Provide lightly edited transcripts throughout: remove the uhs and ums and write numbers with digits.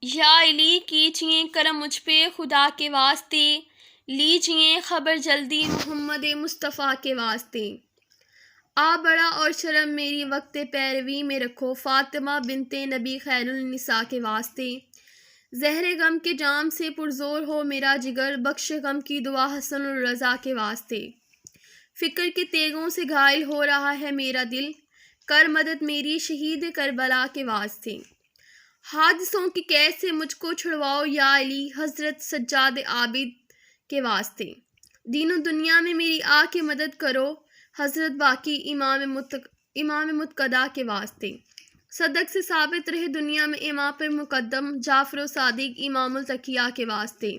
یا علی کیجئے کرم مجھ پہ خدا کے واسطے، لیجئے خبر جلدی محمد مصطفیٰ کے واسطے۔ آ بڑا اور شرم میری وقت پیروی میں رکھو، فاطمہ بنت نبی خیر النساء کے واسطے۔ زہر غم کے جام سے پرزور ہو میرا جگر، بخش غم کی دعا حسن الرضا کے واسطے۔ فکر کے تیغوں سے گھائل ہو رہا ہے میرا دل، کر مدد میری شہید کربلا کے واسطے۔ حادثوں کی قید سے مجھ کو چھڑواؤ یا علی، حضرت سجاد عابد کے واسطے۔ دین و دنیا میں میری آ کے مدد کرو، حضرت باقی امام متقدا کے واسطے۔ صدق سے ثابت رہے دنیا میں امام پر مقدم، جعفر و صادق امام التقیاء کے واسطے۔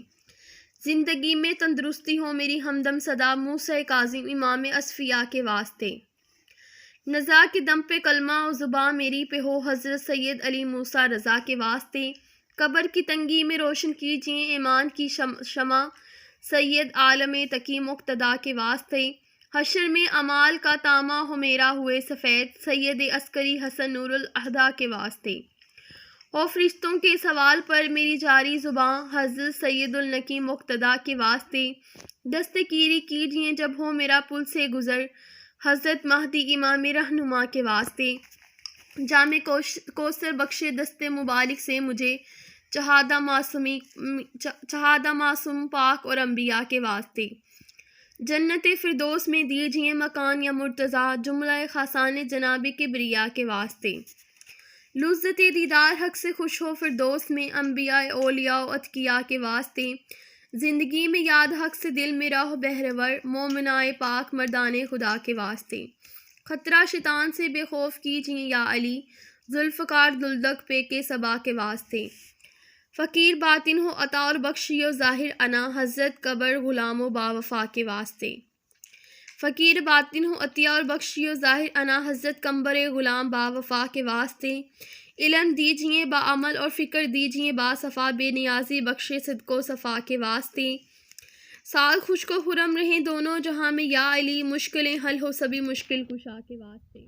زندگی میں تندرستی ہو میری ہمدم صدا، موسیٰ کاظم امام اصفیاء کے واسطے۔ نزا کے دم پہ کلمہ و زباں میری پہ ہو، حضرت سید علی موسیٰ رضا کے واسطے۔ قبر کی تنگی میں روشن کیجئے ایمان کی شمع، سید عالم تقی مقتدا کے واسطے۔ حشر میں اعمال کا طامہ ہو میرا ہوئے سفید، سید عسکری حسن نور الاہدیٰ کے واسطے۔ اور فرشتوں کے سوال پر میری جاری زباں، حضرت سید النقی مقتدا کے واسطے۔ دستگیری کیجئے جب ہو میرا پل سے گزر، حضرت مہدی امام رہنما کے واسطے۔ جام کوثر بخشے دست مبارک سے مجھے، چہادہ معصوم پاک اور انبیاء کے واسطے۔ جنت فردوس میں دیجئے مکان یا مرتضیٰ، جملہ خاصان جناب کبریا کے واسطے۔ لذت دیدار حق سے خوش ہو فردوس میں، انبیاء اولیاء و اتقیاء کے واسطے۔ زندگی میں یاد حق سے دل میرا ہو بہرور، مومنائے پاک مردان خدا کے واسطے۔ خطرہ شیطان سے بے خوف کیجئے یا علی، ذوالفقار دلدغ پہ کے صبا کے واسطے۔ فقیر باطن ہو عطا اور بخشی و ظاہر انا، حضرت قبر غلام و باوفا کے واسطے۔ فقیر باطن ہو عطیہ اور بخشی و ظاہر انا، حضرت قمبر غلام باوفا کے واسطے۔ علم دیجئے بعمل اور فکر دیجئے باصفا، بے نیازی بخشے صدق و صفا کے واسطے۔ سال خوش کو خرم رہیں دونوں جہاں میں یا علی، مشکلیں حل ہو سبھی مشکل کشا کے واسطے۔